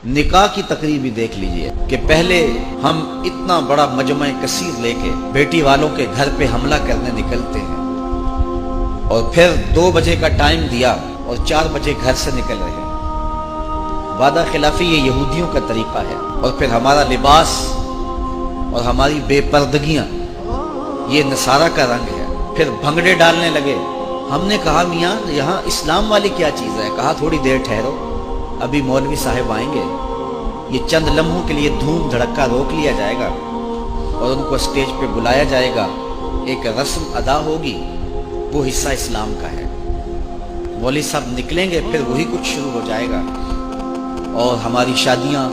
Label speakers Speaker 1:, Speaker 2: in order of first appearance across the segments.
Speaker 1: نکاح کی تقریب بھی دیکھ لیجئے کہ پہلے ہم اتنا بڑا مجمع کثیر لے کے بیٹی والوں کے گھر پہ حملہ کرنے نکلتے ہیں اور پھر 2 بجے کا ٹائم دیا اور 4 بجے گھر سے نکل رہے ہیں۔ وعدہ خلافی یہ یہودیوں کا طریقہ ہے، اور پھر ہمارا لباس اور ہماری بے پردگیاں یہ نصارہ کا رنگ ہے۔ پھر بھنگڑے ڈالنے لگے۔ ہم نے کہا میاں یہاں اسلام والی کیا چیز ہے؟ کہا تھوڑی دیر ٹھہرو، ابھی مولوی صاحب آئیں گے، یہ چند لمحوں کے لیے دھوم دھڑکا روک لیا جائے گا اور ان کو اسٹیج پہ بلایا جائے گا، ایک رسم ادا ہوگی، وہ حصہ اسلام کا ہے۔ مولوی صاحب نکلیں گے، پھر وہی کچھ شروع ہو جائے گا، اور ہماری شادیاں،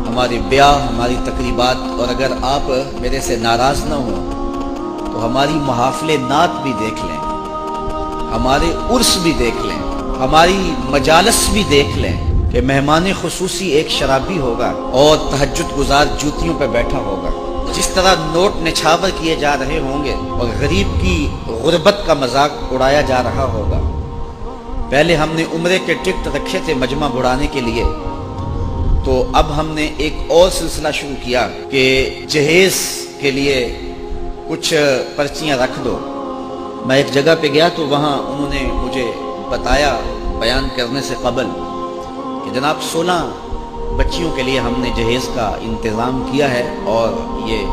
Speaker 1: ہمارے بیاہ، ہماری تقریبات، اور اگر آپ میرے سے ناراض نہ ہوں تو ہماری محافل نعت بھی دیکھ لیں، ہمارے عرس بھی دیکھ لیں، ہماری مجالس بھی دیکھ لیں کہ مہمان خصوصی ایک شرابی ہوگا اور تہجد گزار جوتیوں پہ بیٹھا ہوگا۔ جس طرح نوٹ نچھاور کیے جا رہے ہوں گے اور غریب کی غربت کا مذاق اڑایا جا رہا ہوگا۔ پہلے ہم نے عمرے کے ٹکٹ رکھے تھے مجمع بڑھانے کے لیے، تو اب ہم نے ایک اور سلسلہ شروع کیا کہ جہیز کے لیے کچھ پرچیاں رکھ دو۔ میں ایک جگہ پہ گیا تو وہاں انہوں نے مجھے بتایا بیان کرنے سے قبل کہ جناب 16 بچیوں کے لیے ہم نے جہیز کا انتظام کیا ہے، اور یہ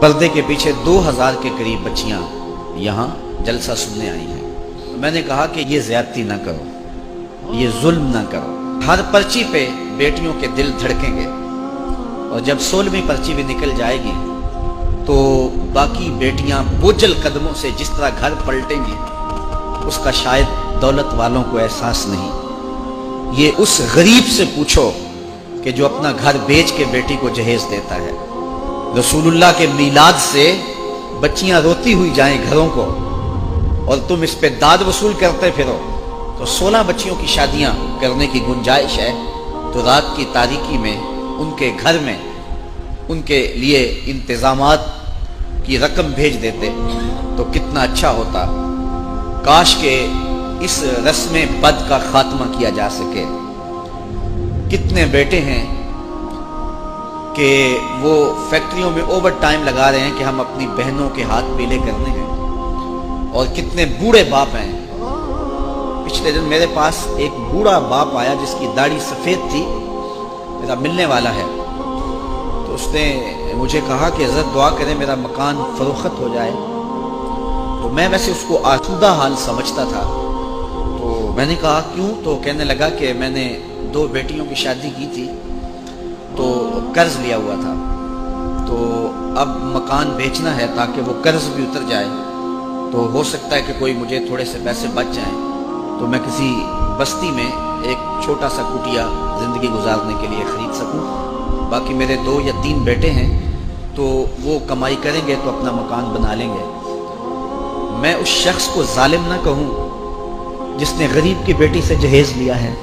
Speaker 1: پردے کے پیچھے 2000 کے قریب بچیاں یہاں جلسہ سننے آئی ہیں۔ میں نے کہا کہ یہ زیادتی نہ کرو، یہ ظلم نہ کرو۔ ہر پرچی پہ بیٹیوں کے دل دھڑکیں گے، اور جب 16ویں پرچی بھی نکل جائے گی تو باقی بیٹیاں بوجھل قدموں سے جس طرح گھر پلٹیں گی، اس کا شاید دولت والوں کو احساس نہیں۔ یہ اس غریب سے پوچھو کہ جو اپنا گھر بیچ کے بیٹی کو جہیز دیتا ہے۔ رسول اللہ کے میلاد سے بچیاں روتی ہوئی جائیں گھروں کو، اور تم اس پہ داد وصول کرتے پھرو، تو 16 بچیوں کی شادیاں کرنے کی گنجائش ہے تو رات کی تاریکی میں ان کے گھر میں ان کے لیے انتظامات کی رقم بھیج دیتے تو کتنا اچھا ہوتا۔ کاش کہ اس رسم بد کا خاتمہ کیا جا سکے۔ کتنے بیٹے ہیں کہ وہ فیکٹریوں میں اوور ٹائم لگا رہے ہیں کہ ہم اپنی بہنوں کے ہاتھ پیلے کرنے ہیں، اور کتنے بوڑھے باپ ہیں۔ پچھلے دن میرے پاس ایک بوڑھا باپ آیا جس کی داڑھی سفید تھی، میرا ملنے والا ہے، تو اس نے مجھے کہا کہ حضرت دعا کریں میرا مکان فروخت ہو جائے۔ تو میں ویسے اس کو آسودہ حال سمجھتا تھا، تو میں نے کہا کیوں؟ تو کہنے لگا کہ میں نے 2 بیٹیوں کی شادی کی تھی تو قرض لیا ہوا تھا، تو اب مکان بیچنا ہے تاکہ وہ قرض بھی اتر جائے، تو ہو سکتا ہے کہ کوئی مجھے تھوڑے سے پیسے بچ جائیں تو میں کسی بستی میں ایک چھوٹا سا کٹیا زندگی گزارنے کے لیے خرید سکوں۔ باقی میرے 2 یا 3 بیٹے ہیں تو وہ کمائی کریں گے تو اپنا مکان بنا لیں گے۔ میں اس شخص کو ظالم نہ کہوں جس نے غریب کی بیٹی سے جہیز لیا ہے۔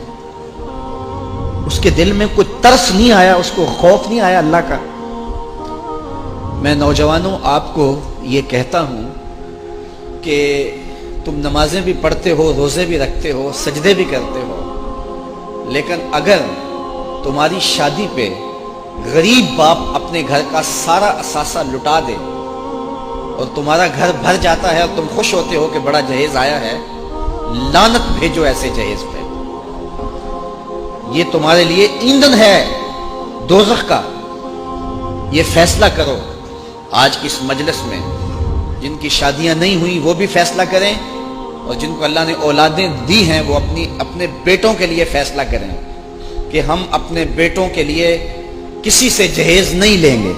Speaker 1: اس کے دل میں کوئی ترس نہیں آیا، اس کو خوف نہیں آیا اللہ کا۔ میں نوجوانوں آپ کو یہ کہتا ہوں کہ تم نمازیں بھی پڑھتے ہو، روزے بھی رکھتے ہو، سجدے بھی کرتے ہو، لیکن اگر تمہاری شادی پہ غریب باپ اپنے گھر کا سارا اثاثہ لٹا دے اور تمہارا گھر بھر جاتا ہے اور تم خوش ہوتے ہو کہ بڑا جہیز آیا ہے، لعنت بھیجو ایسے جہیز پہ۔ یہ تمہارے لیے ایندھن ہے دوزخ کا۔ یہ فیصلہ کرو آج کی اس مجلس میں، جن کی شادیاں نہیں ہوئی وہ بھی فیصلہ کریں، اور جن کو اللہ نے اولادیں دی ہیں وہ اپنے بیٹوں کے لیے فیصلہ کریں کہ ہم اپنے بیٹوں کے لیے کسی سے جہیز نہیں لیں گے،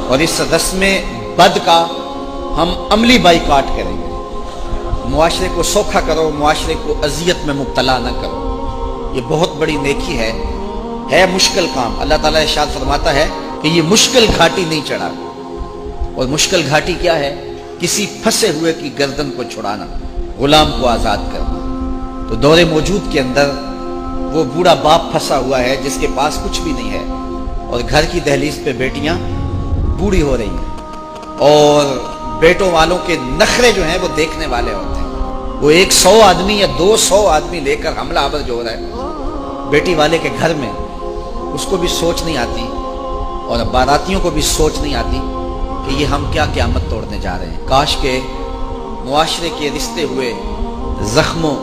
Speaker 1: اور اس رسم بد کا ہم عملی بائیکاٹ کریں گے۔ معاشرے کو سوکھا کرو، معاشرے کو اذیت میں مبتلا نہ کرو۔ یہ بہت بڑی نیکی ہے مشکل کام۔ اللہ تعالیٰ ارشاد فرماتا ہے کہ یہ مشکل گھاٹی نہیں چڑھا، اور مشکل گھاٹی کیا ہے؟ کسی پھنسے ہوئے کی گردن کو چھڑانا، غلام کو آزاد کرنا۔ تو دور موجود کے اندر وہ بوڑھا باپ پھنسا ہوا ہے جس کے پاس کچھ بھی نہیں ہے، اور گھر کی دہلیز پہ بیٹیاں بوڑھی ہو رہی ہیں، اور بیٹوں والوں کے نخرے جو ہیں وہ دیکھنے والے ہوتے ہیں۔ وہ 100 آدمی یا 200 آدمی لے کر حملہ آور جو ہو رہا ہے، بیٹی والے کے گھر میں، اس کو بھی سوچ نہیں آتی اور باراتیوں کو بھی سوچ نہیں آتی کہ یہ ہم کیا قیامت توڑنے جا رہے ہیں۔ کاش کہ معاشرے کے رشتے ہوئے زخموں